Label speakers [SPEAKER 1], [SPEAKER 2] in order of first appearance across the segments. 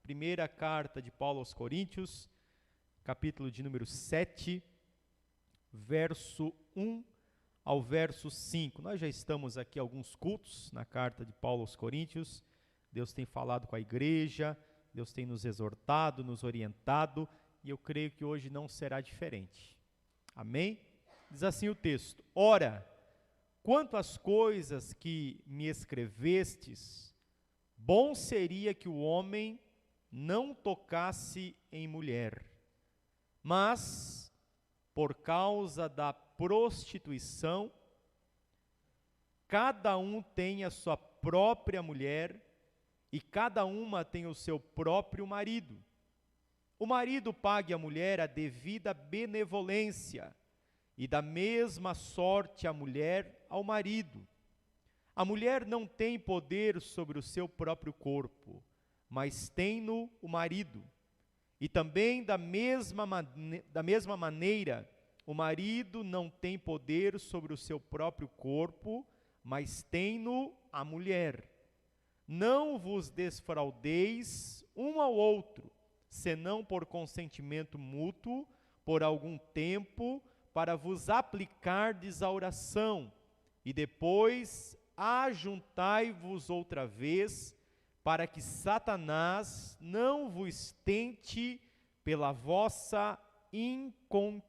[SPEAKER 1] Primeira carta de Paulo aos Coríntios, capítulo de número 7, verso 1 ao verso 5. Nós já estamos aqui alguns cultos na carta de Paulo aos Coríntios. Deus tem falado com a igreja, Deus tem nos exortado, nos orientado, e eu creio que hoje não será diferente. Amém? Diz assim o texto: Ora, quanto às coisas que me escrevestes, bom seria que o homem não tocasse em mulher, mas, por causa da prostituição, cada um tem a sua própria mulher e cada uma tem o seu próprio marido. O marido pague à mulher a devida benevolência, e da mesma sorte a mulher ao marido. A mulher não tem poder sobre o seu próprio corpo, mas tem-no o marido. E também da mesma maneira, o marido não tem poder sobre o seu próprio corpo, mas tem-no a mulher. Não vos desfraudeis um ao outro, senão por consentimento mútuo, por algum tempo, para vos aplicardes à oração, e depois ajuntai-vos outra vez, para que Satanás não vos tente pela vossa incontinência.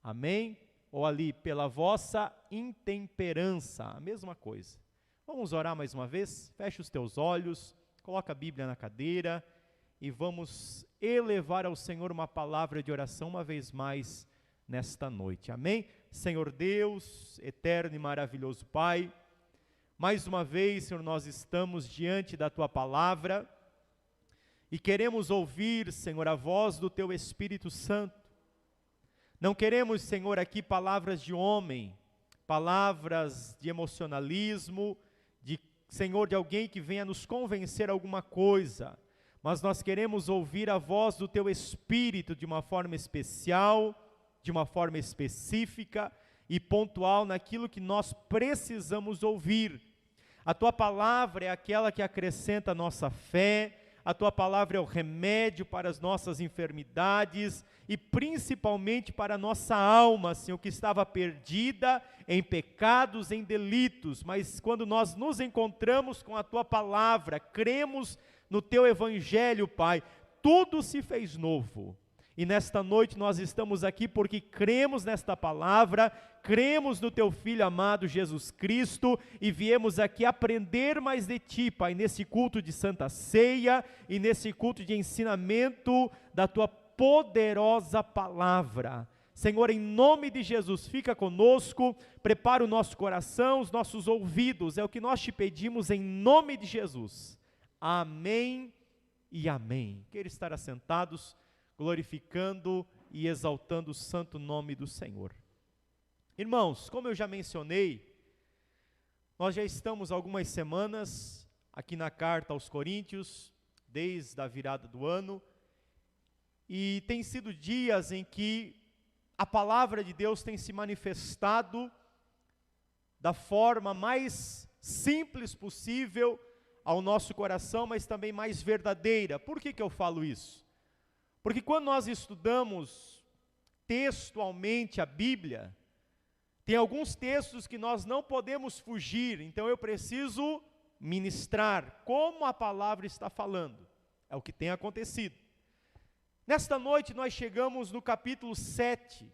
[SPEAKER 1] Amém? Ou ali, pela vossa intemperança, a mesma coisa. Vamos orar mais uma vez? Feche os teus olhos, coloca a Bíblia na cadeira e vamos elevar ao Senhor uma palavra de oração uma vez mais nesta noite. Amém? Senhor Deus, eterno e maravilhoso Pai, mais uma vez, Senhor, nós estamos diante da Tua palavra e queremos ouvir, Senhor, a voz do Teu Espírito Santo. Não queremos, Senhor, aqui palavras de homem, palavras de emocionalismo, Senhor, de alguém que venha nos convencer alguma coisa, mas nós queremos ouvir a voz do Teu Espírito de uma forma especial, de uma forma específica e pontual naquilo que nós precisamos ouvir. A Tua palavra é aquela que acrescenta a nossa fé, a Tua palavra é o remédio para as nossas enfermidades e principalmente para a nossa alma, Senhor, que estava perdida em pecados, em delitos, mas quando nós nos encontramos com a Tua palavra, cremos no Teu Evangelho, Pai, tudo se fez novo. E nesta noite nós estamos aqui porque cremos nesta palavra, cremos no Teu Filho amado Jesus Cristo e viemos aqui aprender mais de Ti, Pai, nesse culto de Santa Ceia e nesse culto de ensinamento da Tua poderosa palavra. Senhor, em nome de Jesus, fica conosco, prepara o nosso coração, os nossos ouvidos, é o que nós Te pedimos em nome de Jesus. Amém e amém. Queira estar assentados, glorificando e exaltando o santo nome do Senhor. Irmãos, como eu já mencionei, nós já estamos algumas semanas aqui na carta aos Coríntios, desde a virada do ano, e tem sido dias em que a palavra de Deus tem se manifestado da forma mais simples possível ao nosso coração, mas também mais verdadeira. Por que eu falo isso? Porque quando nós estudamos textualmente a Bíblia, tem alguns textos que nós não podemos fugir, então eu preciso ministrar como a palavra está falando. É o que tem acontecido. Nesta noite nós chegamos no capítulo 7,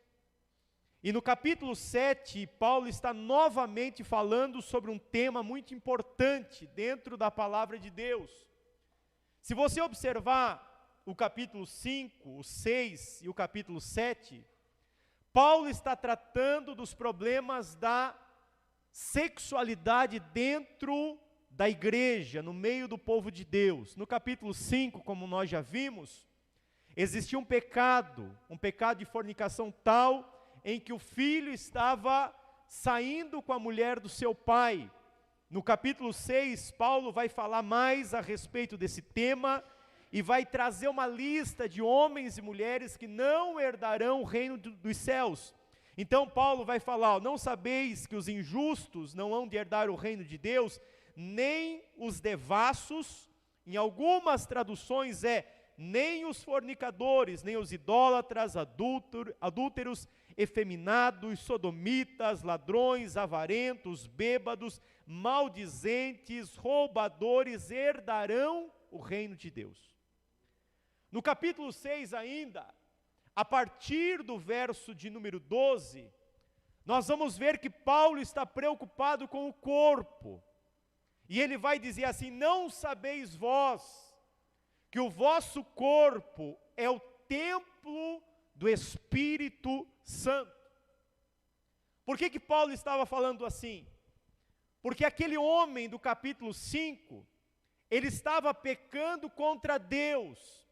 [SPEAKER 1] e no capítulo 7, Paulo está novamente falando sobre um tema muito importante dentro da palavra de Deus. Se você observar o capítulo 5, o 6 e o capítulo 7, Paulo está tratando dos problemas da sexualidade dentro da igreja, no meio do povo de Deus. No capítulo 5, como nós já vimos, existia um pecado de fornicação tal, em que o filho estava saindo com a mulher do seu pai. No capítulo 6, Paulo vai falar mais a respeito desse tema, e vai trazer uma lista de homens e mulheres que não herdarão o reino dos céus. Então Paulo vai falar: não sabeis que os injustos não hão de herdar o reino de Deus, nem os devassos, Em algumas traduções nem os fornicadores, nem os idólatras, adúlteros, efeminados, sodomitas, ladrões, avarentos, bêbados, maldizentes, roubadores herdarão o reino de Deus. No capítulo 6 ainda, a partir do verso de número 12, nós vamos ver que Paulo está preocupado com o corpo. E ele vai dizer assim: não sabeis vós que o vosso corpo é o templo do Espírito Santo. Por que Paulo estava falando assim? Porque aquele homem do capítulo 5, ele estava pecando contra Deus,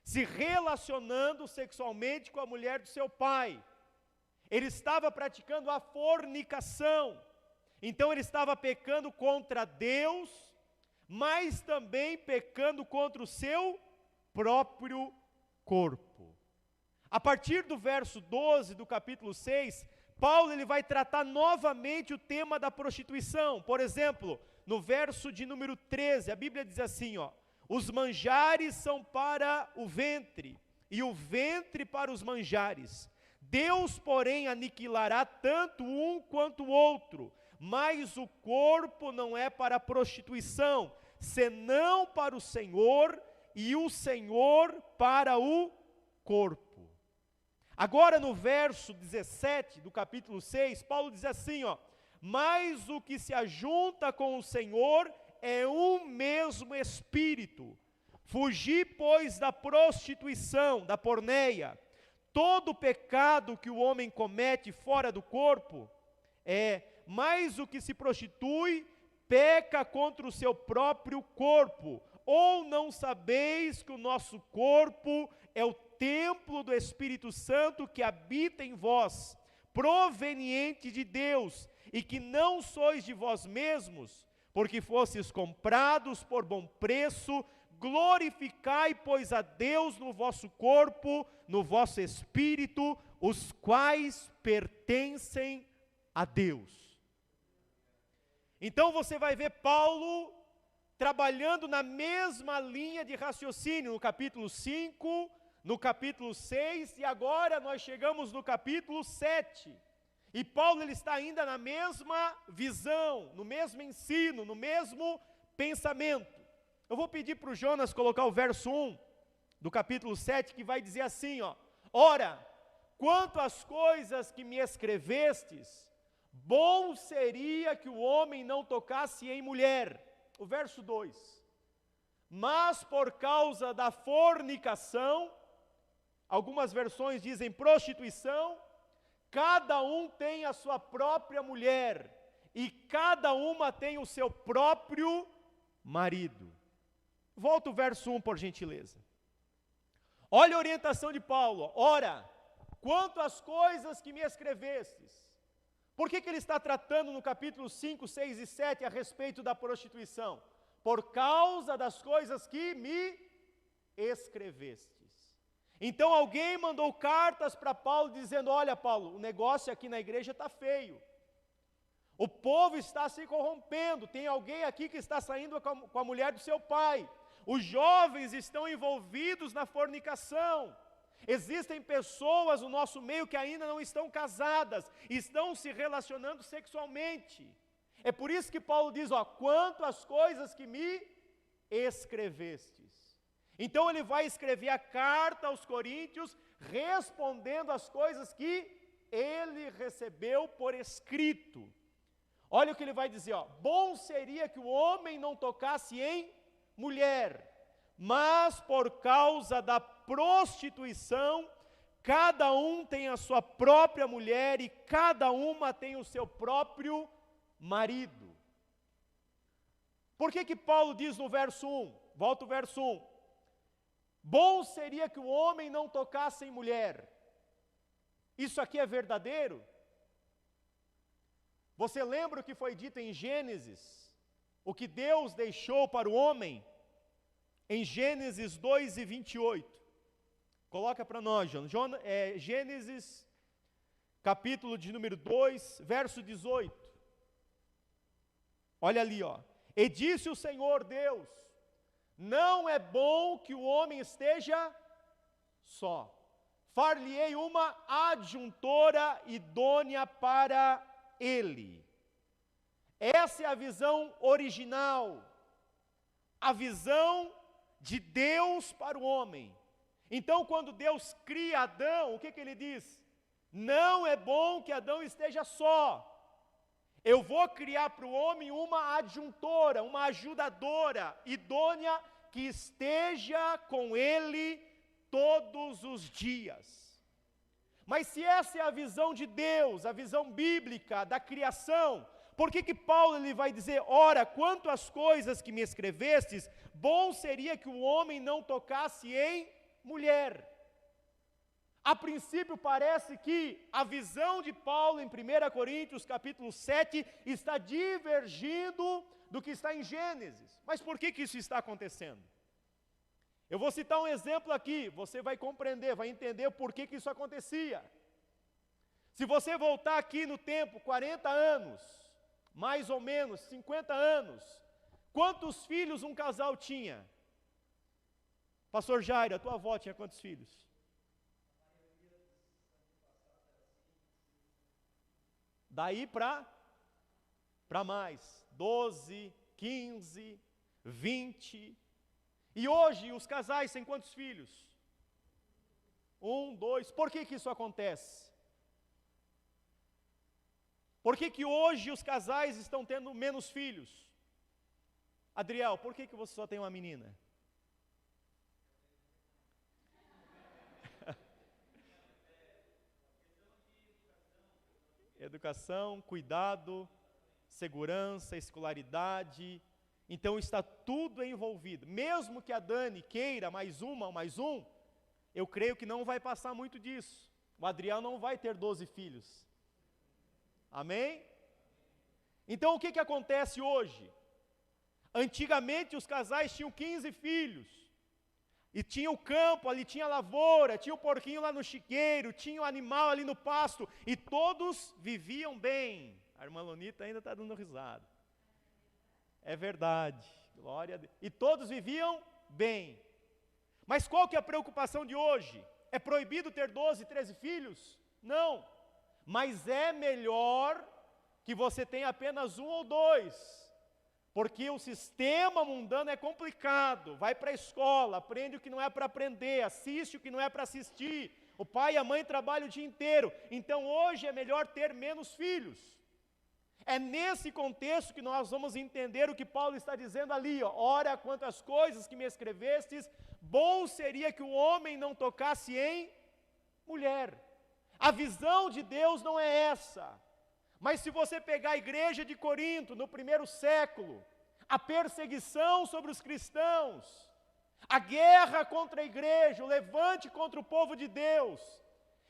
[SPEAKER 1] se relacionando sexualmente com a mulher do seu pai. Ele estava praticando a fornicação. Então ele estava pecando contra Deus, mas também pecando contra o seu próprio corpo. A partir do verso 12 do capítulo 6, Paulo ele vai tratar novamente o tema da prostituição. Por exemplo, no verso de número 13, a Bíblia diz assim, os manjares são para o ventre, e o ventre para os manjares. Deus, porém, aniquilará tanto um quanto o outro, mas o corpo não é para a prostituição, senão para o Senhor, e o Senhor para o corpo. Agora no verso 17 do capítulo 6, Paulo diz assim, mas o que se ajunta com o Senhor é um mesmo espírito. Fugi, pois, da prostituição, da porneia. Todo pecado que o homem comete fora do corpo mas o que se prostitui, peca contra o seu próprio corpo. Ou não sabeis que o nosso corpo é o templo do Espírito Santo que habita em vós, proveniente de Deus, e que não sois de vós mesmos, porque fostes comprados por bom preço. Glorificai, pois, a Deus no vosso corpo, no vosso espírito, os quais pertencem a Deus. Então você vai ver Paulo trabalhando na mesma linha de raciocínio, no capítulo 5, no capítulo 6, e agora nós chegamos no capítulo 7. E Paulo ele está ainda na mesma visão, no mesmo ensino, no mesmo pensamento. Eu vou pedir para o Jonas colocar o verso 1 do capítulo 7, que vai dizer assim, ora, quanto às coisas que me escrevestes, bom seria que o homem não tocasse em mulher. O verso 2, mas por causa da fornicação, algumas versões dizem prostituição, cada um tem a sua própria mulher, e cada uma tem o seu próprio marido. Volta o verso 1, por gentileza. Olha a orientação de Paulo. Ora, quanto às coisas que me escrevestes. Por que ele está tratando no capítulo 5, 6 e 7 a respeito da prostituição? Por causa das coisas que me escrevestes. Então alguém mandou cartas para Paulo dizendo, olha Paulo, o negócio aqui na igreja está feio. O povo está se corrompendo, tem alguém aqui que está saindo com a mulher do seu pai. Os jovens estão envolvidos na fornicação. Existem pessoas no nosso meio que ainda não estão casadas, estão se relacionando sexualmente. É por isso que Paulo diz, quanto às coisas que me escrevestes. Então ele vai escrever a carta aos coríntios, respondendo às coisas que ele recebeu por escrito. Olha o que ele vai dizer, bom seria que o homem não tocasse em mulher, mas por causa da prostituição, cada um tem a sua própria mulher e cada uma tem o seu próprio marido. Por que Paulo diz no verso 1, volta o verso 1, bom seria que o homem não tocasse em mulher. Isso aqui é verdadeiro? Você lembra o que foi dito em Gênesis? O que Deus deixou para o homem? Em Gênesis 2 e 28. Coloca para nós, Jonas. Gênesis, capítulo de número 2, verso 18. Olha ali, E disse o Senhor Deus, Não é bom que o homem esteja só. Far-lhe-ei uma adjuntora idônea para ele. Essa é a visão original, a visão de Deus para o homem. Então, quando Deus cria Adão, o que ele diz? Não é bom que Adão esteja só. Eu vou criar para o homem uma adjuntora, uma ajudadora, idônea, que esteja com ele todos os dias. Mas se essa é a visão de Deus, a visão bíblica da criação, por que Paulo ele vai dizer, ora, quanto às coisas que me escrevestes, bom seria que o homem não tocasse em mulher. A princípio parece que a visão de Paulo em 1 Coríntios capítulo 7 está divergindo do que está em Gênesis. Mas por que isso está acontecendo? Eu vou citar um exemplo aqui, você vai compreender, vai entender por que isso acontecia. Se você voltar aqui no tempo, 40 anos, mais ou menos, 50 anos, quantos filhos um casal tinha? Pastor Jairo, a tua avó tinha quantos filhos? Daí para mais, 12, 15, 20. E hoje os casais têm quantos filhos? 1, 2. Por que isso acontece? Por que hoje os casais estão tendo menos filhos? Adriel, por que você só tem uma menina? Educação, cuidado, segurança, escolaridade. Então está tudo envolvido. Mesmo que a Dani queira mais uma, mais um, eu creio que não vai passar muito disso. O Adriel não vai ter 12 filhos. Amém? Então o que acontece hoje? Antigamente os casais tinham 15 filhos. E tinha o campo, ali tinha a lavoura, tinha o porquinho lá no chiqueiro, tinha o animal ali no pasto, e todos viviam bem. A irmã Lonita ainda está dando risada. É verdade, glória a Deus. E todos viviam bem. Mas qual que é a preocupação de hoje? É proibido ter 12, 13 filhos? Não. Mas é melhor que você tenha apenas 1 ou 2. Porque o sistema mundano é complicado, vai para a escola, aprende o que não é para aprender, assiste o que não é para assistir, o pai e a mãe trabalham o dia inteiro, então hoje é melhor ter menos filhos. É nesse contexto que nós vamos entender o que Paulo está dizendo ali, ó. Ora, quantas coisas que me escrevestes, bom seria que o homem não tocasse em mulher. A visão de Deus não é essa. Mas se você pegar a igreja de Corinto, no primeiro século, a perseguição sobre os cristãos, a guerra contra a igreja, o levante contra o povo de Deus,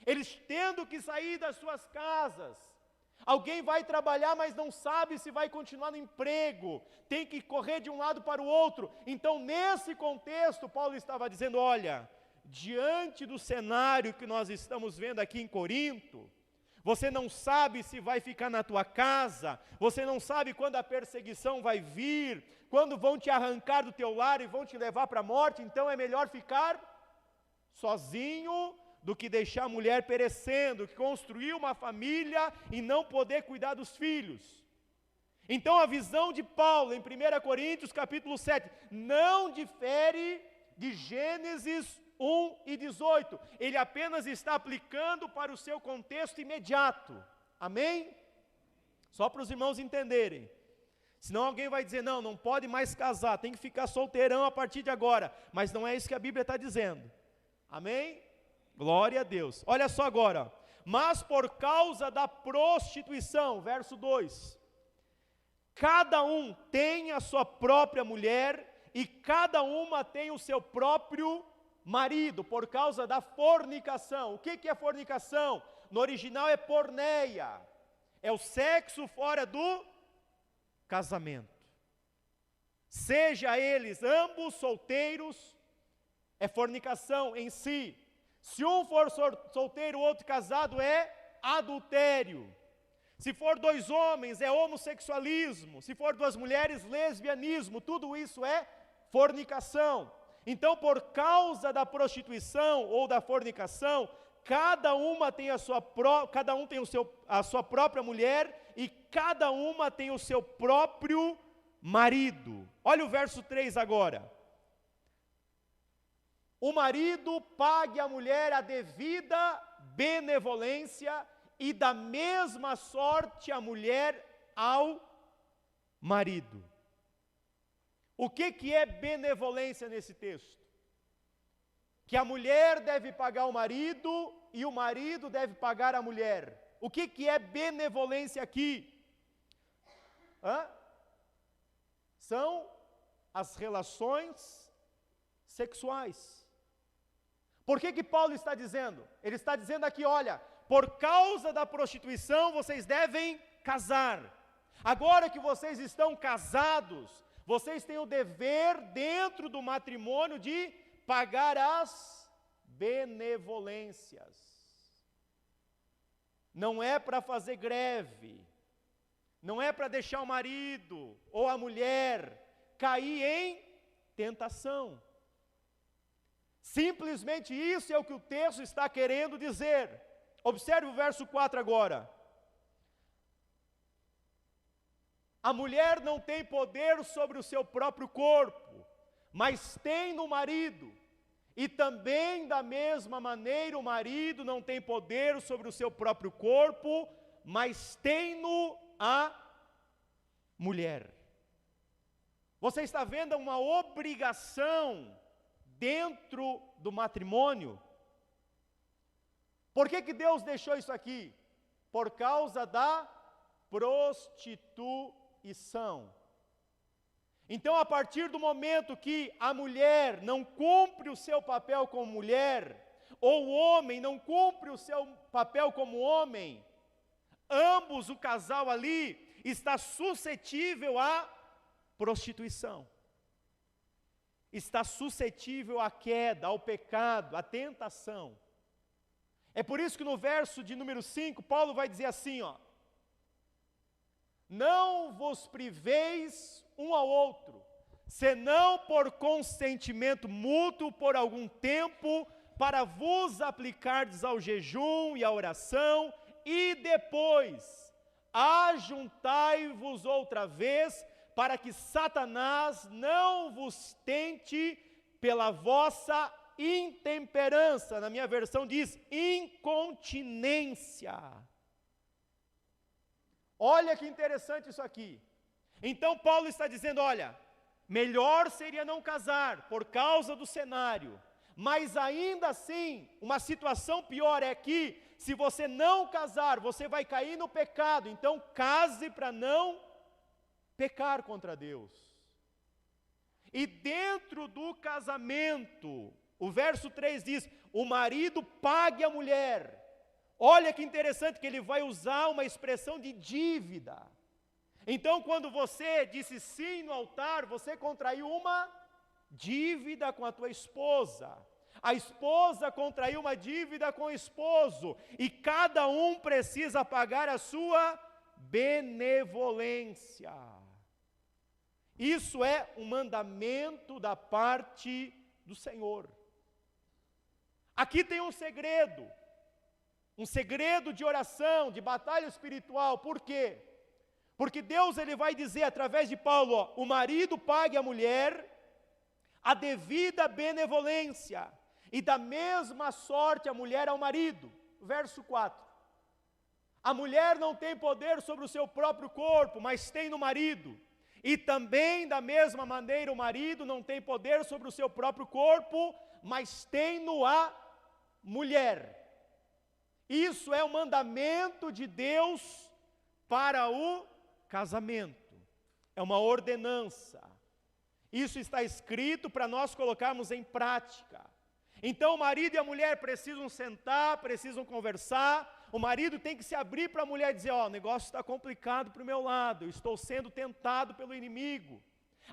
[SPEAKER 1] eles tendo que sair das suas casas, alguém vai trabalhar, mas não sabe se vai continuar no emprego, tem que correr de um lado para o outro. Então, nesse contexto, Paulo estava dizendo, olha, diante do cenário que nós estamos vendo aqui em Corinto, você não sabe se vai ficar na tua casa, você não sabe quando a perseguição vai vir, quando vão te arrancar do teu lar e vão te levar para a morte, então é melhor ficar sozinho do que deixar a mulher perecendo, que construir uma família e não poder cuidar dos filhos. Então a visão de Paulo em 1 Coríntios capítulo 7 não difere de Gênesis 1 e 18, ele apenas está aplicando para o seu contexto imediato, amém? Só para os irmãos entenderem, senão alguém vai dizer, não pode mais casar, tem que ficar solteirão a partir de agora, mas não é isso que a Bíblia está dizendo, amém? Glória a Deus. Olha só agora, mas por causa da prostituição, verso 2, cada um tem a sua própria mulher, e cada uma tem o seu próprio marido, por causa da fornicação. O que é fornicação? No original é porneia, é o sexo fora do casamento. Seja eles ambos solteiros, é fornicação em si. Se um for solteiro, o outro casado, é adultério. Se for 2 homens, é homossexualismo. Se for 2 mulheres, lesbianismo. Tudo isso é fornicação. Então, por causa da prostituição ou da fornicação, cada um tem a sua própria mulher e cada uma tem o seu próprio marido. Olha o verso 3 agora. O marido pague à mulher a devida benevolência e da mesma sorte a mulher ao marido. O que é benevolência nesse texto? Que a mulher deve pagar o marido e o marido deve pagar a mulher. O que é benevolência aqui? São as relações sexuais. Por que Paulo está dizendo? Ele está dizendo aqui, olha, por causa da prostituição vocês devem casar. Agora que vocês estão casados, vocês têm o dever dentro do matrimônio de pagar as benevolências. Não é para fazer greve, não é para deixar o marido ou a mulher cair em tentação. Simplesmente isso é o que o texto está querendo dizer. Observe o verso 4 agora. A mulher não tem poder sobre o seu próprio corpo, mas tem no marido. E também da mesma maneira o marido não tem poder sobre o seu próprio corpo, mas tem-no a mulher. Você está vendo uma obrigação dentro do matrimônio? Por que Deus deixou isso aqui? Por causa da prostituição. Então, a partir do momento que a mulher não cumpre o seu papel como mulher, ou o homem não cumpre o seu papel como homem, ambos, o casal ali, está suscetível à prostituição. Está suscetível à queda, ao pecado, à tentação. É por isso que no verso de número 5, Paulo vai dizer assim, não vos priveis um ao outro, senão por consentimento mútuo por algum tempo, para vos aplicardes ao jejum e à oração, e depois ajuntai-vos outra vez, para que Satanás não vos tente pela vossa intemperança. Na minha versão diz incontinência. Olha que interessante isso aqui. Então Paulo está dizendo, olha, melhor seria não casar por causa do cenário, mas ainda assim, uma situação pior é que, se você não casar, você vai cair no pecado. Então case para não pecar contra Deus. E dentro do casamento, o verso 3 diz, o marido pague a mulher. Olha que interessante que ele vai usar uma expressão de dívida. Então, quando você disse sim no altar, você contraiu uma dívida com a tua esposa. A esposa contraiu uma dívida com o esposo. E cada um precisa pagar a sua benevolência. Isso é um mandamento da parte do Senhor. Aqui tem um segredo de oração, de batalha espiritual. Por quê? Porque Deus ele vai dizer através de Paulo, o marido pague à mulher a devida benevolência, e da mesma sorte a mulher ao marido. Verso 4. A mulher não tem poder sobre o seu próprio corpo, mas tem no marido. E também da mesma maneira o marido não tem poder sobre o seu próprio corpo, mas tem-no a mulher. Isso é o mandamento de Deus para o casamento. É uma ordenança. Isso está escrito para nós colocarmos em prática. Então o marido e a mulher precisam sentar, precisam conversar. O marido tem que se abrir para a mulher e dizer, o negócio está complicado para o meu lado, eu estou sendo tentado pelo inimigo.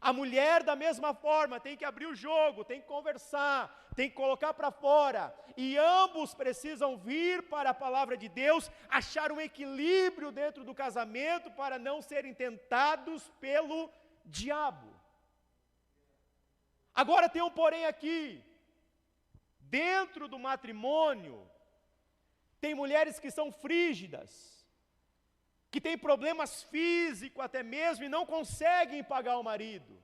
[SPEAKER 1] A mulher da mesma forma tem que abrir o jogo, tem que conversar, tem que colocar para fora. E ambos precisam vir para a palavra de Deus, achar um equilíbrio dentro do casamento para não serem tentados pelo diabo. Agora tem um porém aqui. Dentro do matrimônio, tem mulheres que são frígidas, que têm problemas físicos até mesmo e não conseguem pagar o marido.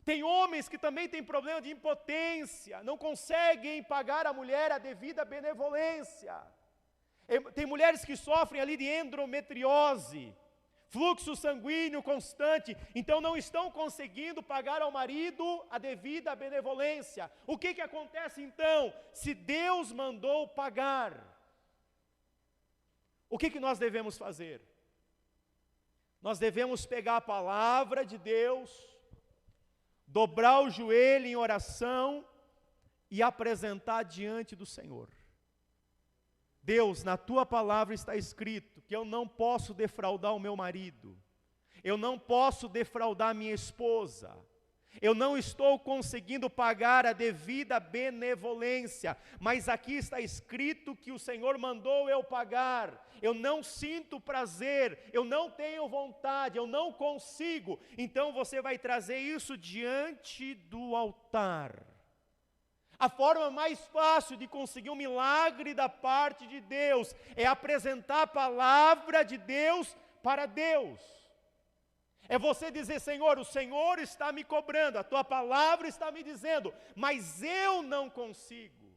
[SPEAKER 1] Tem homens que também têm problema de impotência, não conseguem pagar a mulher a devida benevolência. Tem mulheres que sofrem ali de endometriose, fluxo sanguíneo constante, então não estão conseguindo pagar ao marido a devida benevolência. O que acontece então? Se Deus mandou pagar, o que nós devemos fazer? Nós devemos pegar a palavra de Deus, dobrar o joelho em oração e apresentar diante do Senhor. Deus, na tua palavra está escrito que eu não posso defraudar o meu marido, eu não posso defraudar minha esposa, eu não estou conseguindo pagar a devida benevolência, mas aqui está escrito que o Senhor mandou eu pagar, eu não sinto prazer, eu não tenho vontade, eu não consigo, então você vai trazer isso diante do altar. A forma mais fácil de conseguir um milagre da parte de Deus é apresentar a palavra de Deus para Deus. É você dizer: Senhor, o Senhor está me cobrando, a tua palavra está me dizendo, mas eu não consigo.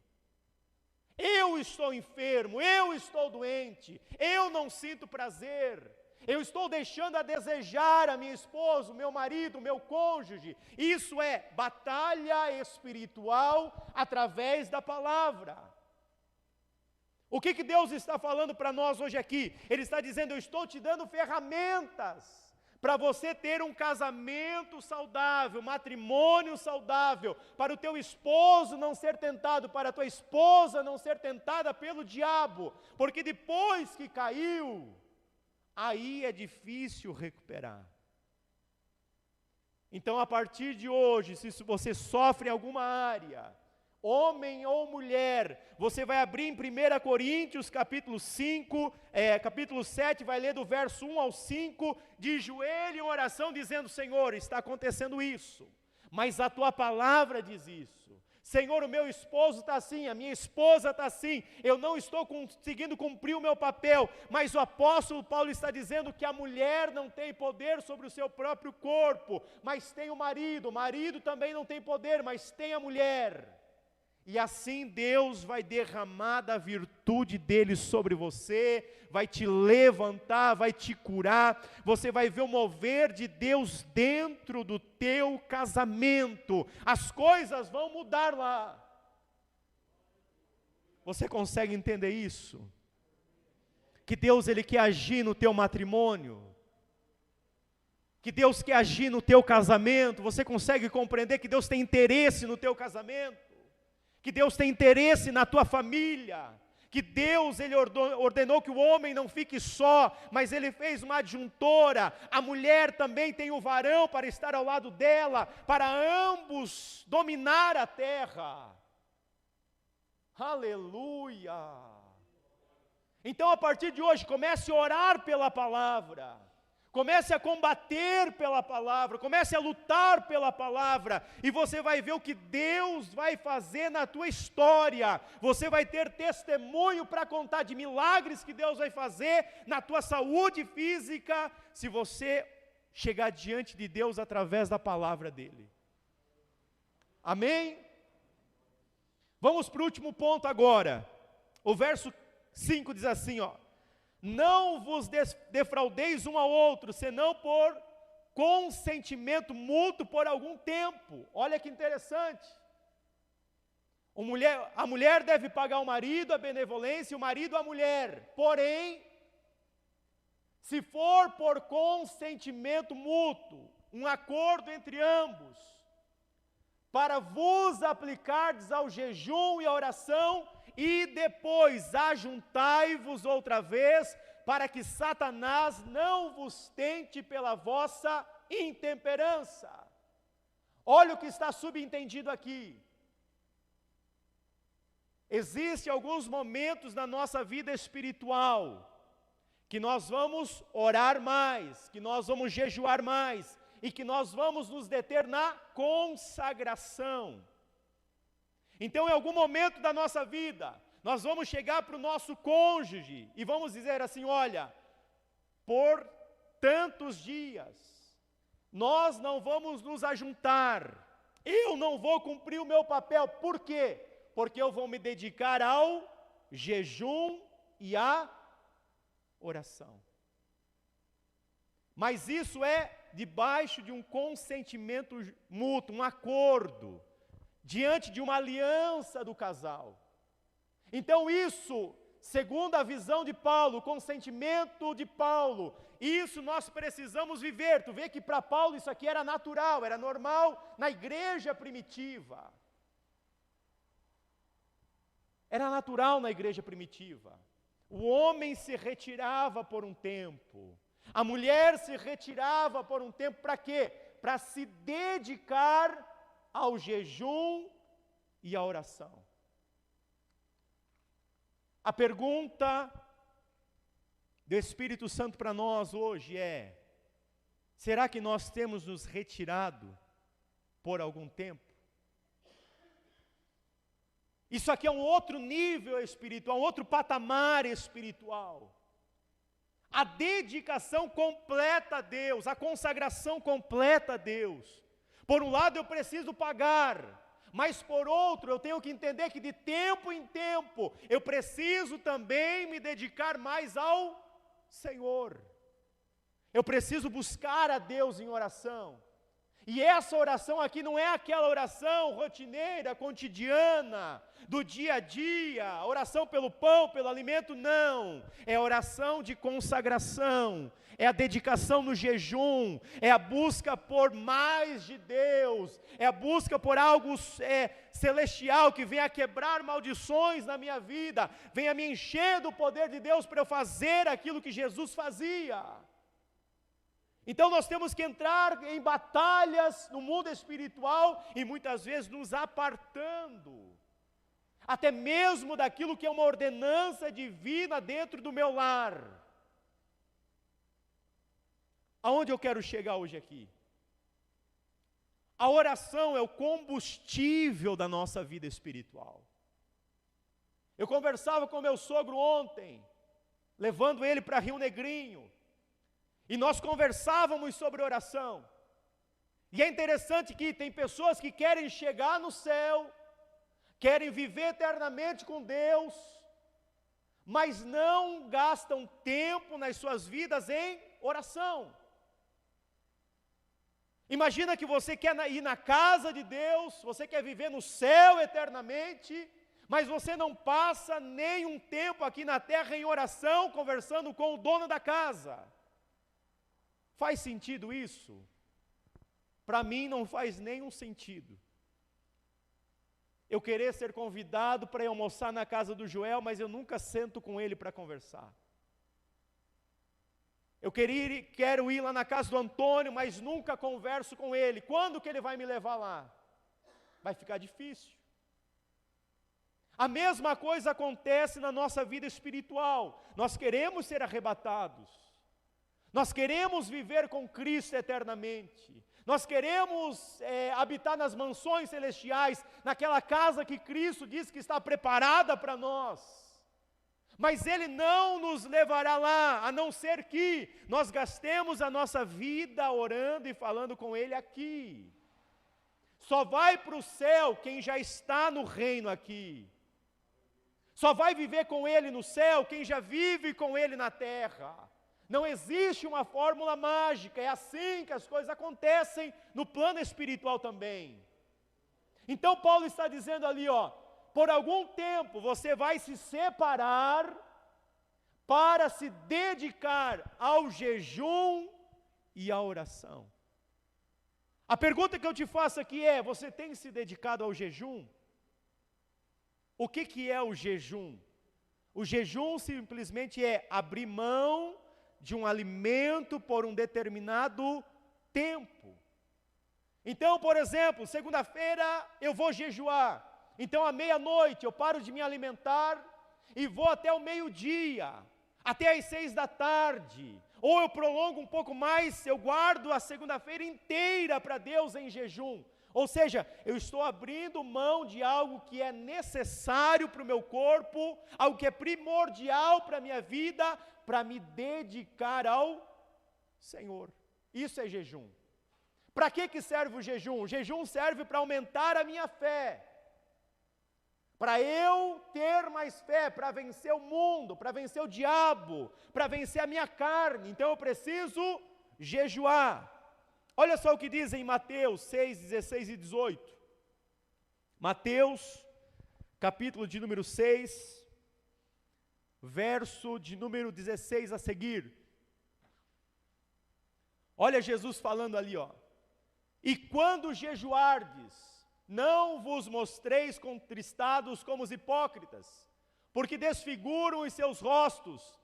[SPEAKER 1] Eu estou enfermo, eu estou doente, eu não sinto prazer. Eu estou deixando a desejar a minha esposa, o meu marido, o meu cônjuge. Isso é batalha espiritual através da palavra. O que Deus está falando para nós hoje aqui? Ele está dizendo: eu estou te dando ferramentas para você ter um casamento saudável, matrimônio saudável, para o teu esposo não ser tentado, para a tua esposa não ser tentada pelo diabo, porque depois que caiu, aí é difícil recuperar. Então, a partir de hoje, se você sofre em alguma área, homem ou mulher, você vai abrir em 1 Coríntios capítulo 5, capítulo 7, vai ler do verso 1 ao 5, de joelho em oração, dizendo: Senhor, está acontecendo isso, mas a tua palavra diz isso. Senhor, o meu esposo está assim, a minha esposa está assim, eu não estou conseguindo cumprir o meu papel, mas o apóstolo Paulo está dizendo que a mulher não tem poder sobre o seu próprio corpo, mas tem o marido também não tem poder, mas tem a mulher. E assim Deus vai derramar da virtude dele sobre você, vai te levantar, vai te curar, você vai ver o mover de Deus dentro do teu casamento, as coisas vão mudar lá. Você consegue entender isso? Que Deus, Ele quer agir no teu matrimônio, que Deus quer agir no teu casamento. Você consegue compreender que Deus tem interesse no teu casamento? Que Deus tem interesse na tua família, que Deus, Ele ordenou que o homem não fique só, mas Ele fez uma adjuntora, a mulher também tem o varão para estar ao lado dela, para ambos dominar a terra. Aleluia! Então, a partir de hoje, comece a orar pela palavra, comece a combater pela palavra, comece a lutar pela palavra, e você vai ver o que Deus vai fazer na tua história. Você vai ter testemunho para contar de milagres que Deus vai fazer na tua saúde física, se você chegar diante de Deus através da palavra dEle. Amém? Vamos para o último ponto agora. O verso 5 diz assim, ó: não vos defraudeis um ao outro, senão por consentimento mútuo por algum tempo. Olha que interessante. A mulher deve pagar ao marido a benevolência, e o marido à mulher. Porém, se for por consentimento mútuo, um acordo entre ambos, para vos aplicardes ao jejum e à oração, e depois ajuntai-vos outra vez, para que Satanás não vos tente pela vossa intemperança. Olha o que está subentendido aqui. Existem alguns momentos na nossa vida espiritual, que nós vamos orar mais, que nós vamos jejuar mais, e que nós vamos nos deter na consagração. Então, em algum momento da nossa vida, nós vamos chegar para o nosso cônjuge e vamos dizer assim: olha, por tantos dias, nós não vamos nos ajuntar, eu não vou cumprir o meu papel. Por quê? Porque eu vou me dedicar ao jejum e à oração. Mas isso é debaixo de um consentimento mútuo, um acordo, diante de uma aliança do casal. Então isso, segundo a visão de Paulo, o consentimento de Paulo, isso nós precisamos viver. Tu vê que para Paulo isso aqui era natural, era normal na igreja primitiva. Era natural na igreja primitiva. O homem se retirava por um tempo, a mulher se retirava por um tempo, para quê? Para se dedicar ao jejum e à oração. A pergunta do Espírito Santo para nós hoje é: será que nós temos nos retirado por algum tempo? Isso aqui é um outro nível espiritual, um outro patamar espiritual. A dedicação completa a Deus, a consagração completa a Deus. Por um lado eu preciso pagar, mas por outro eu tenho que entender que de tempo em tempo eu preciso também me dedicar mais ao Senhor. Eu preciso buscar a Deus em oração. E essa oração aqui não é aquela oração rotineira, cotidiana, do dia a dia, oração pelo pão, pelo alimento, não. É oração de consagração, é a dedicação no jejum, é a busca por mais de Deus, é a busca por algo celestial que venha quebrar maldições na minha vida, venha me encher do poder de Deus para eu fazer aquilo que Jesus fazia. Então nós temos que entrar em batalhas no mundo espiritual e muitas vezes nos apartando, até mesmo daquilo que é uma ordenança divina dentro do meu lar. Aonde eu quero chegar hoje aqui? A oração é o combustível da nossa vida espiritual. Eu conversava com meu sogro ontem, levando ele para Rio Negrinho, e nós conversávamos sobre oração. E é interessante que tem pessoas que querem chegar no céu, querem viver eternamente com Deus, mas não gastam tempo nas suas vidas em oração. Imagina que você quer ir na casa de Deus, você quer viver no céu eternamente, mas você não passa nenhum tempo aqui na terra em oração, conversando com o dono da casa. Faz sentido isso? Para mim não faz nenhum sentido. Eu querer ser convidado para ir almoçar na casa do Joel, mas eu nunca sento com ele para conversar. Eu quero ir lá na casa do Antônio, mas nunca converso com ele. Quando que ele vai me levar lá? Vai ficar difícil. A mesma coisa acontece na nossa vida espiritual. Nós queremos ser arrebatados. Nós queremos viver com Cristo eternamente. Nós queremos habitar nas mansões celestiais, naquela casa que Cristo diz que está preparada para nós. Mas Ele não nos levará lá, a não ser que nós gastemos a nossa vida orando e falando com Ele aqui. Só vai para o céu quem já está no reino aqui. Só vai viver com Ele no céu quem já vive com Ele na terra. Não existe uma fórmula mágica, é assim que as coisas acontecem no plano espiritual também. Então Paulo está dizendo ali, por algum tempo você vai se separar para se dedicar ao jejum e à oração. A pergunta que eu te faço aqui é: você tem se dedicado ao jejum? O que é o jejum? O jejum simplesmente é abrir mão de um alimento por um determinado tempo. Então, por exemplo, segunda-feira eu vou jejuar. Então, à meia-noite eu paro de me alimentar e vou até o meio-dia, até às 6 da tarde. Ou eu prolongo um pouco mais, eu guardo a segunda-feira inteira para Deus em jejum. Ou seja, eu estou abrindo mão de algo que é necessário para o meu corpo, algo que é primordial para a minha vida, para me dedicar ao Senhor. Isso é jejum. Para que serve o jejum? O jejum serve para aumentar a minha fé. Para eu ter mais fé, para vencer o mundo, para vencer o diabo, para vencer a minha carne. Então eu preciso jejuar. Olha só o que diz em Mateus 6, 16 e 18. Mateus, capítulo de número 6, verso de número 16 a seguir. Olha Jesus falando ali, ó. E quando jejuardes, não vos mostreis contristados como os hipócritas, porque desfiguram os seus rostos,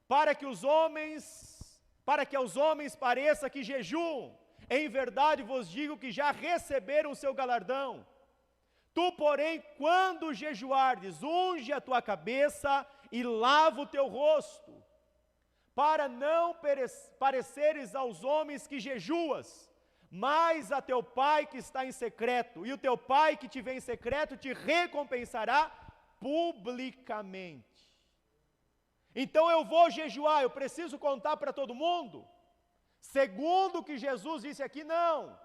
[SPEAKER 1] para que aos homens pareça que jejuam. Em verdade vos digo que já receberam o seu galardão. Tu, porém, quando jejuardes, unge a tua cabeça e lava o teu rosto, para não pareceres aos homens que jejuas, mas a teu Pai que está em secreto, e o teu Pai que te vê em secreto te recompensará publicamente. Então eu vou jejuar, eu preciso contar para todo mundo? Segundo o que Jesus disse aqui, não.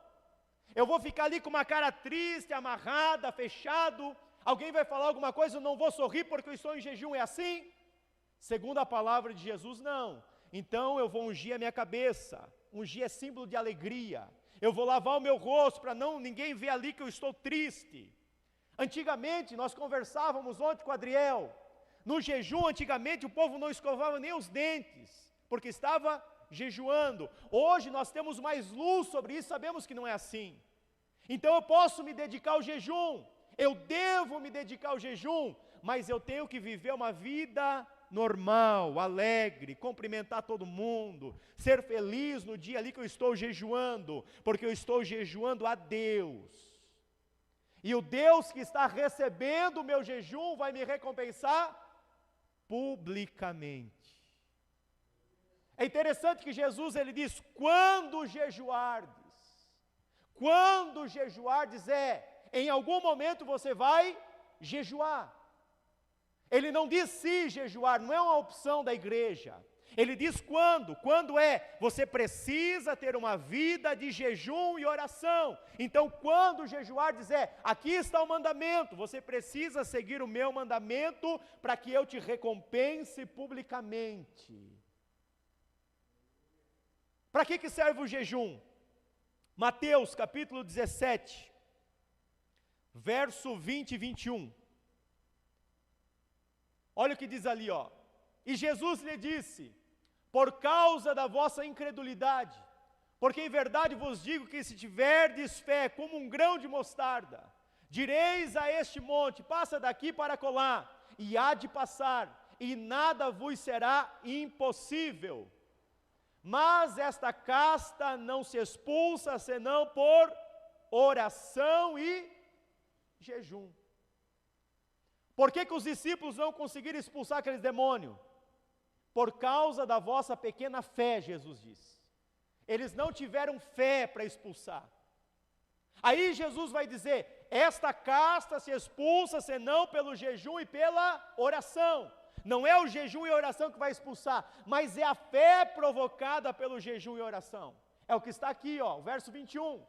[SPEAKER 1] Eu vou ficar ali com uma cara triste, amarrada, fechado, alguém vai falar alguma coisa, eu não vou sorrir porque eu estou em jejum, é assim? Segundo a palavra de Jesus, não. Então eu vou ungir a minha cabeça, ungir é símbolo de alegria. Eu vou lavar o meu rosto para ninguém ver ali que eu estou triste. Antigamente, nós conversávamos ontem com o Adriel, no jejum antigamente o povo não escovava nem os dentes, porque estava jejuando. Hoje nós temos mais luz sobre isso, sabemos que não é assim. Então eu posso me dedicar ao jejum, eu devo me dedicar ao jejum, mas eu tenho que viver uma vida normal, alegre, cumprimentar todo mundo, ser feliz no dia ali que eu estou jejuando, porque eu estou jejuando a Deus. E o Deus que está recebendo o meu jejum vai me recompensar publicamente. É interessante que Jesus ele diz, quando jejuardes em algum momento você vai jejuar. Ele não diz se jejuar, não é uma opção da igreja. Ele diz quando você precisa ter uma vida de jejum e oração. Então quando jejuardes aqui está o mandamento, você precisa seguir o meu mandamento para que eu te recompense publicamente. Para que serve o jejum? Mateus capítulo 17, verso 20 e 21. Olha o que diz ali, ó. E Jesus lhe disse, por causa da vossa incredulidade, porque em verdade vos digo que se tiverdes fé como um grão de mostarda, direis a este monte, passa daqui para acolá, e há de passar, e nada vos será impossível. Mas esta casta não se expulsa senão por oração e jejum. Por que os discípulos não conseguiram expulsar aqueles demônios? Por causa da vossa pequena fé, Jesus disse. Eles não tiveram fé para expulsar. Aí Jesus vai dizer, esta casta se expulsa senão pelo jejum e pela oração. Não é o jejum e a oração que vai expulsar, mas é a fé provocada pelo jejum e oração. É o que está aqui, ó, o verso 21.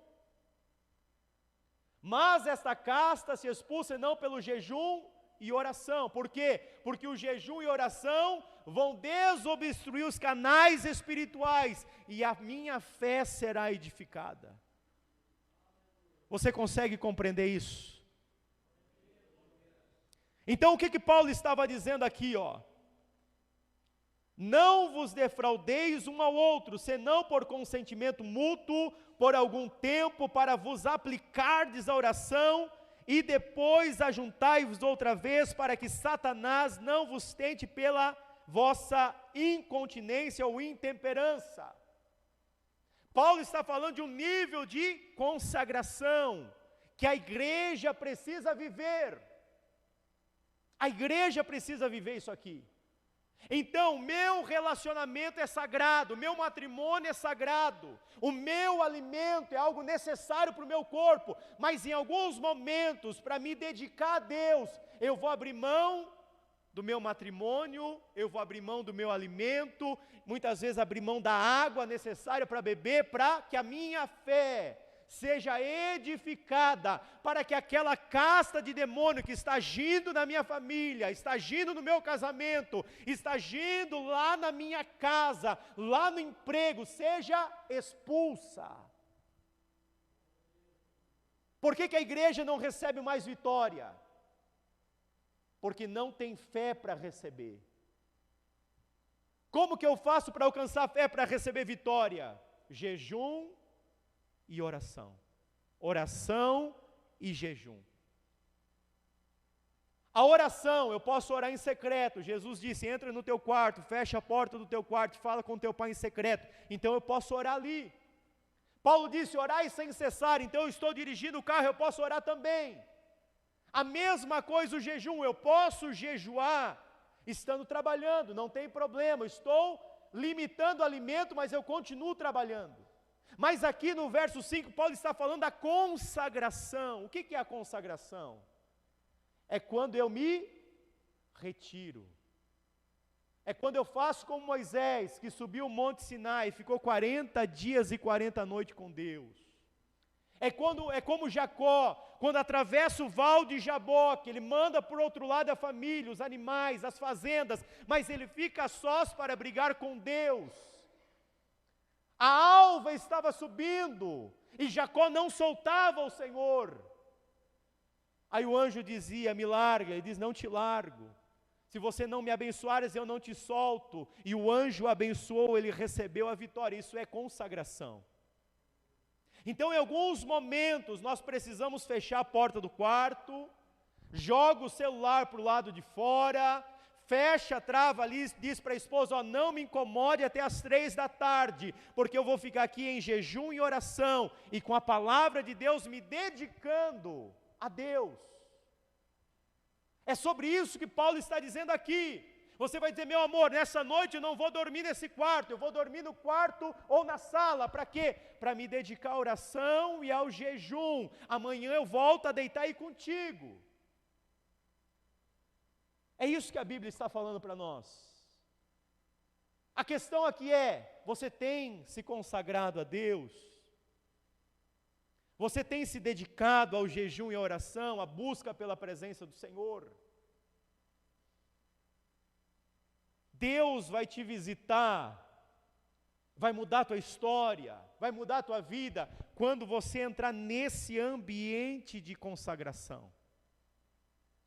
[SPEAKER 1] Mas esta casta se expulsa não pelo jejum e oração. Por quê? Porque o jejum e oração vão desobstruir os canais espirituais e a minha fé será edificada. Você consegue compreender isso? Então o que Paulo estava dizendo aqui, ó? Não vos defraudeis um ao outro, senão por consentimento mútuo, por algum tempo, para vos aplicardes a oração, e depois ajuntai-vos outra vez, para que Satanás não vos tente pela vossa incontinência ou intemperança. Paulo está falando de um nível de consagração, que a igreja precisa viver. A igreja precisa viver isso aqui. Então, meu relacionamento é sagrado, meu matrimônio é sagrado, o meu alimento é algo necessário para o meu corpo, mas em alguns momentos, para me dedicar a Deus, eu vou abrir mão do meu matrimônio, eu vou abrir mão do meu alimento, muitas vezes abrir mão da água necessária para beber, para que a minha fé seja edificada, para que aquela casta de demônio que está agindo na minha família, está agindo no meu casamento, está agindo lá na minha casa, lá no emprego, seja expulsa. Por que a igreja não recebe mais vitória? Porque não tem fé para receber. Como que eu faço para alcançar fé para receber vitória? Jejum e oração. Oração e jejum. A oração, eu posso orar em secreto. Jesus disse: entra no teu quarto, fecha a porta do teu quarto, fala com teu pai em secreto. Então eu posso orar ali. Paulo disse: orai sem cessar. Então eu estou dirigindo o carro, eu posso orar também. A mesma coisa o jejum, eu posso jejuar estando trabalhando, não tem problema, estou limitando o alimento, mas eu continuo trabalhando. Mas aqui no verso 5, Paulo está falando da consagração. O que é a consagração? É quando eu me retiro. É quando eu faço como Moisés, que subiu o monte Sinai e ficou 40 dias e 40 noites com Deus. É como Jacó, quando atravessa o val de Jaboque, ele manda por outro lado a família, os animais, as fazendas, mas ele fica sós para brigar com Deus. A alva estava subindo, e Jacó não soltava o Senhor. Aí o anjo dizia: me larga. Ele diz: não te largo. Se você não me abençoares, eu não te solto. E o anjo abençoou, ele recebeu a vitória. Isso é consagração. Então, em alguns momentos, nós precisamos fechar a porta do quarto, joga o celular para o lado de fora, fecha, trava ali, diz para a esposa: ó, não me incomode até as 3 da tarde, porque eu vou ficar aqui em jejum e oração, e com a palavra de Deus me dedicando a Deus. É sobre isso que Paulo está dizendo aqui. Você vai dizer: meu amor, nessa noite eu não vou dormir nesse quarto, eu vou dormir no quarto ou na sala. Para quê? Para me dedicar à oração e ao jejum. Amanhã eu volto a deitar aí contigo. É isso que a Bíblia está falando para nós. A questão aqui é: você tem se consagrado a Deus? Você tem se dedicado ao jejum e à oração, à busca pela presença do Senhor? Deus vai te visitar, vai mudar a tua história, vai mudar a tua vida, quando você entrar nesse ambiente de consagração.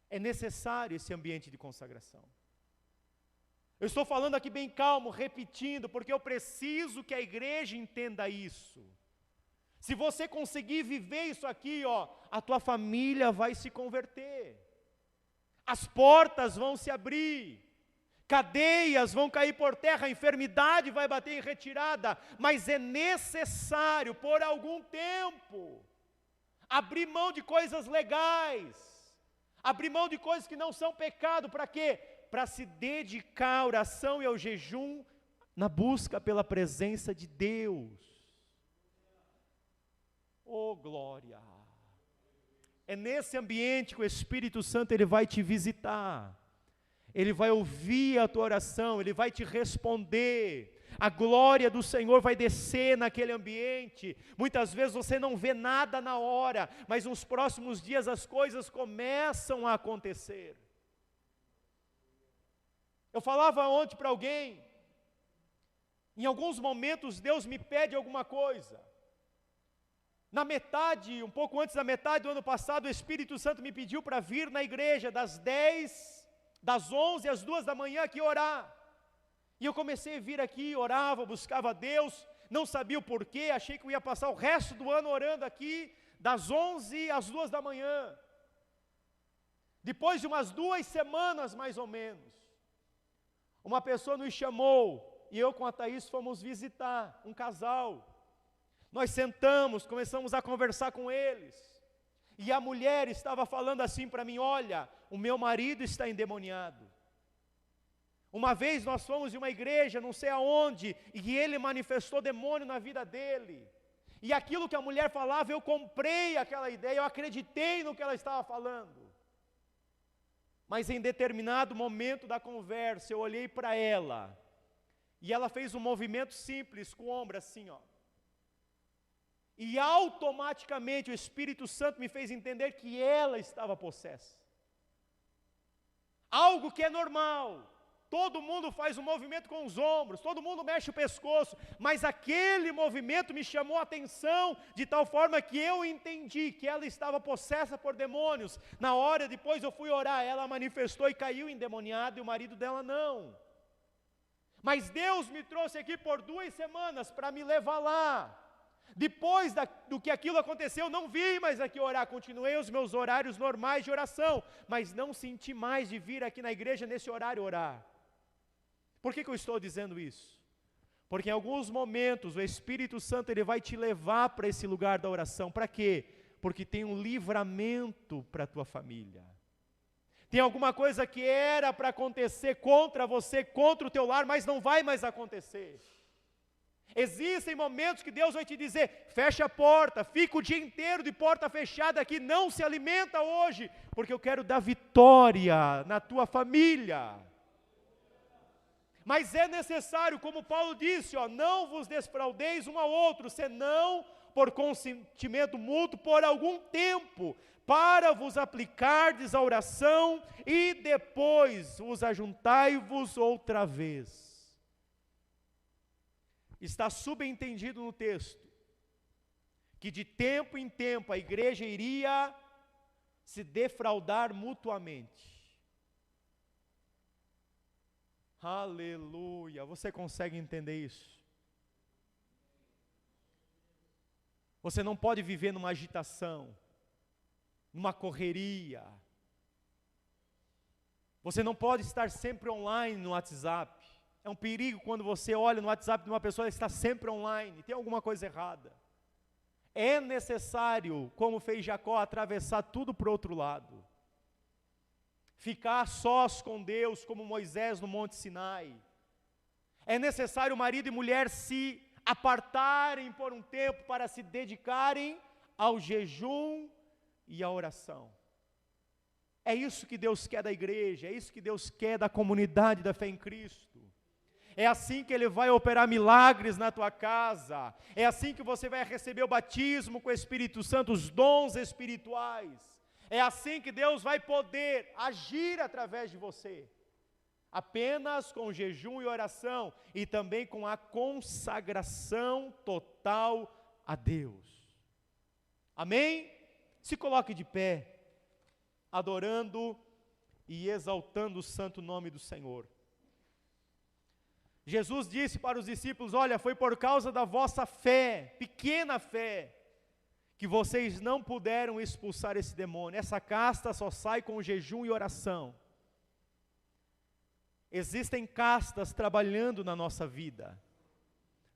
[SPEAKER 1] É necessário esse ambiente de consagração. Eu estou falando aqui bem calmo, repetindo, porque eu preciso que a igreja entenda isso. Se você conseguir viver isso aqui, ó, a tua família vai se converter, as portas vão se abrir, cadeias vão cair por terra, a enfermidade vai bater em retirada, mas é necessário, por algum tempo, abrir mão de coisas legais, abrir mão de coisas que não são pecado. Para quê? Para se dedicar à oração e ao jejum, na busca pela presença de Deus. Oh, glória! É nesse ambiente que o Espírito Santo ele vai te visitar. Ele vai ouvir a tua oração, ele vai te responder. A glória do Senhor vai descer naquele ambiente. Muitas vezes você não vê nada na hora, mas nos próximos dias as coisas começam a acontecer. Eu falava ontem para alguém, em alguns momentos Deus me pede alguma coisa. Na metade, um pouco antes da metade do ano passado, o Espírito Santo me pediu para vir na igreja das 11 às 2 da manhã aqui orar. E eu comecei a vir aqui, orava, buscava a Deus, não sabia o porquê, achei que eu ia passar o resto do ano orando aqui, das 11 às 2 da manhã. Depois de umas 2 semanas mais ou menos, uma pessoa nos chamou, e eu com a Thaís fomos visitar um casal. Nós sentamos, começamos a conversar com eles, e a mulher estava falando assim para mim: olha, o meu marido está endemoniado, Uma vez nós fomos em uma igreja, não sei aonde, e ele manifestou demônio na vida dele. E aquilo que a mulher falava, eu comprei aquela ideia, eu acreditei no que ela estava falando. Mas em determinado momento da conversa, eu olhei para ela, e ela fez um movimento simples com o ombro assim, ó. E automaticamente o Espírito Santo me fez entender que ela estava possessa. Algo que é normal. Todo mundo faz um movimento com os ombros, todo mundo mexe o pescoço, mas aquele movimento me chamou a atenção, de tal forma que eu entendi que ela estava possessa por demônios. Na hora depois eu fui orar, ela manifestou e caiu endemoniada, e o marido dela não. Mas Deus me trouxe aqui por 2 semanas para me levar lá. Depois do que aquilo aconteceu, não vim mais aqui orar, continuei os meus horários normais de oração, mas não senti mais de vir aqui na igreja nesse horário orar. Por que eu estou dizendo isso? Porque em alguns momentos o Espírito Santo ele vai te levar para esse lugar da oração. Para quê? Porque tem um livramento para a tua família. Tem alguma coisa que era para acontecer contra você, contra o teu lar, mas não vai mais acontecer. Existem momentos que Deus vai te dizer, fecha a porta, fica o dia inteiro de porta fechada aqui, não se alimenta hoje, porque eu quero dar vitória na tua família. Mas é necessário, como Paulo disse, ó, não vos desfraudeis um ao outro, senão por consentimento mútuo por algum tempo, para vos aplicardes a oração e depois vos ajuntai-vos outra vez. Está subentendido no texto, que de tempo em tempo a igreja iria se defraudar mutuamente. Aleluia, você consegue entender isso? Você não pode viver numa agitação, numa correria. Você não pode estar sempre online no WhatsApp. É um perigo quando você olha no WhatsApp de uma pessoa que está sempre online, tem alguma coisa errada. É necessário, como fez Jacó, atravessar tudo para o outro lado. Ficar a sós com Deus, como Moisés no Monte Sinai. É necessário marido e mulher se apartarem por um tempo para se dedicarem ao jejum e à oração. É isso que Deus quer da igreja, é isso que Deus quer da comunidade da fé em Cristo. É assim que Ele vai operar milagres na tua casa. É assim que você vai receber o batismo com o Espírito Santo, os dons espirituais. É assim que Deus vai poder agir através de você. Apenas com jejum e oração e também com a consagração total a Deus. Amém? Se coloque de pé, adorando e exaltando o santo nome do Senhor. Jesus disse para os discípulos, olha, foi por causa da vossa fé, pequena fé, que vocês não puderam expulsar esse demônio. Essa casta só sai com jejum e oração. Existem castas trabalhando na nossa vida.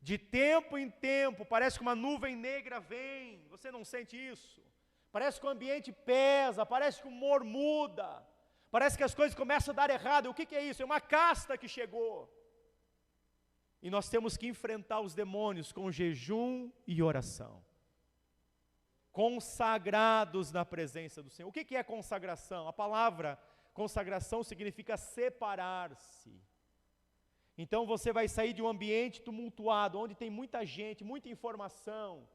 [SPEAKER 1] De tempo em tempo, parece que uma nuvem negra vem, você não sente isso? Parece que o ambiente pesa, parece que o humor muda, parece que as coisas começam a dar errado. O que é isso? É uma casta que chegou. E nós temos que enfrentar os demônios com jejum e oração. Consagrados na presença do Senhor. O que é consagração? A palavra consagração significa separar-se. Então você vai sair de um ambiente tumultuado, onde tem muita gente, muita informação,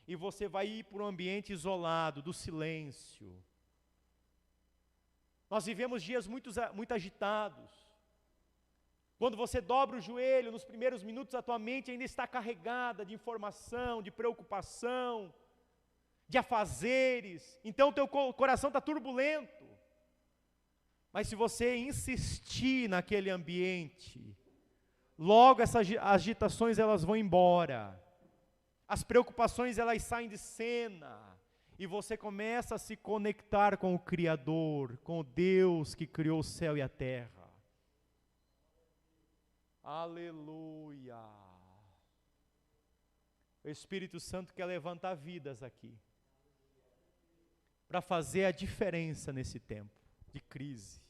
[SPEAKER 1] e você vai ir para um ambiente isolado, do silêncio. Nós vivemos dias muito agitados. Quando você dobra o joelho, nos primeiros minutos a tua mente ainda está carregada de informação, de preocupação, de afazeres, então o teu coração está turbulento. Mas se você insistir naquele ambiente, logo essas agitações elas vão embora, as preocupações elas saem de cena, e você começa a se conectar com o Criador, com o Deus que criou o céu e a terra. Aleluia! O Espírito Santo quer levantar vidas aqui, para fazer a diferença nesse tempo de crise.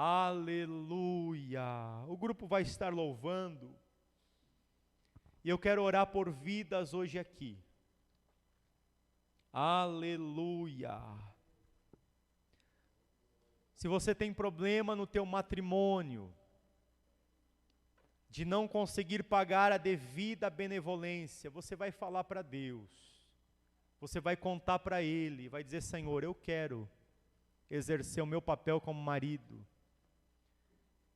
[SPEAKER 1] Aleluia. O grupo vai estar louvando. E eu quero orar por vidas hoje aqui. Aleluia. Se você tem problema no teu matrimônio, de não conseguir pagar a devida benevolência, você vai falar para Deus. Você vai contar para Ele, vai dizer: Senhor, eu quero exercer o meu papel como marido.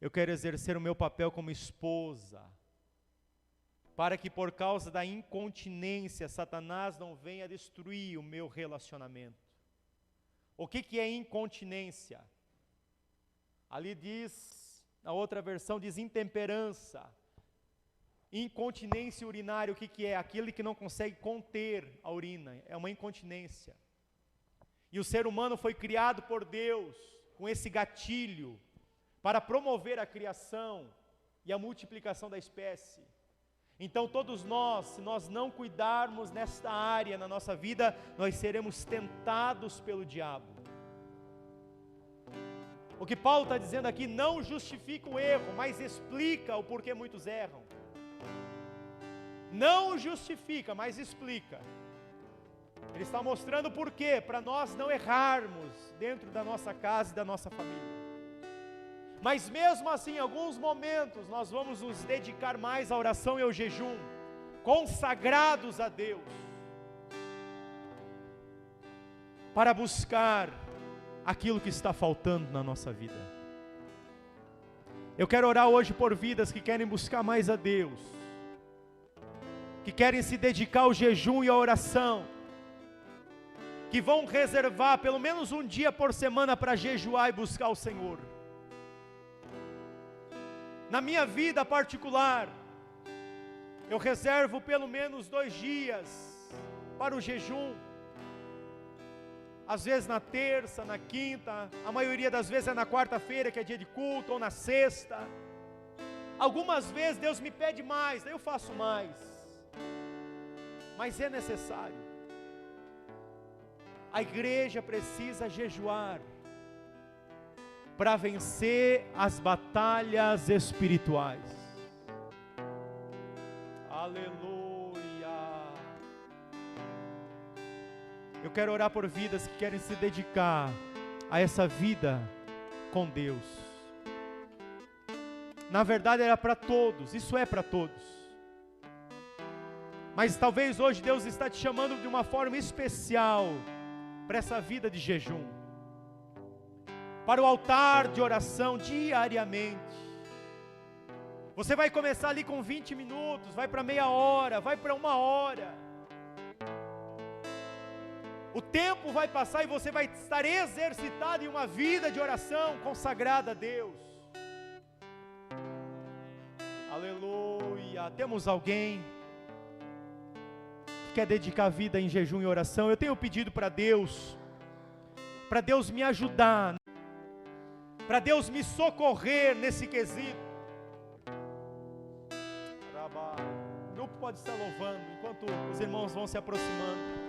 [SPEAKER 1] Eu quero exercer o meu papel como esposa. Para que por causa da incontinência, Satanás não venha destruir o meu relacionamento. O que é incontinência? Ali diz, na outra versão diz intemperança. Incontinência urinária, o que é? Aquele que não consegue conter a urina, é uma incontinência. E o ser humano foi criado por Deus com esse gatilho para promover a criação e a multiplicação da espécie. Então todos nós, se nós não cuidarmos nesta área na nossa vida, nós seremos tentados pelo diabo. O que Paulo está dizendo aqui não justifica o erro, mas explica o porquê muitos erram. Não justifica, mas explica. Ele está mostrando o porquê, para nós não errarmos dentro da nossa casa e da nossa família. Mas mesmo assim, em alguns momentos, nós vamos nos dedicar mais à oração e ao jejum, consagrados a Deus, para buscar aquilo que está faltando na nossa vida. Eu quero orar hoje por vidas que querem buscar mais a Deus, que querem se dedicar ao jejum e à oração, que vão reservar pelo menos um dia por semana para jejuar e buscar o Senhor. Na minha vida particular, eu reservo pelo menos 2 dias para o jejum. Às vezes na terça, na quinta, a maioria das vezes é na quarta-feira, que é dia de culto, ou na sexta. Algumas vezes Deus me pede mais, daí eu faço mais. Mas é necessário. A igreja precisa jejuar para vencer as batalhas espirituais. Aleluia. Eu quero orar por vidas que querem se dedicar a essa vida com Deus. Na verdade era para todos, isso é para todos. Mas talvez hoje Deus está te chamando de uma forma especial para essa vida de jejum, para o altar de oração diariamente. Você vai começar ali com 20 minutos, vai para meia hora, vai para 1 hora. O tempo vai passar e você vai estar exercitado em uma vida de oração consagrada a Deus. Aleluia. Temos alguém que quer dedicar a vida em jejum e oração? Eu tenho pedido para Deus me ajudar, para Deus me socorrer nesse quesito. O grupo pode estar louvando enquanto os irmãos vão se aproximando.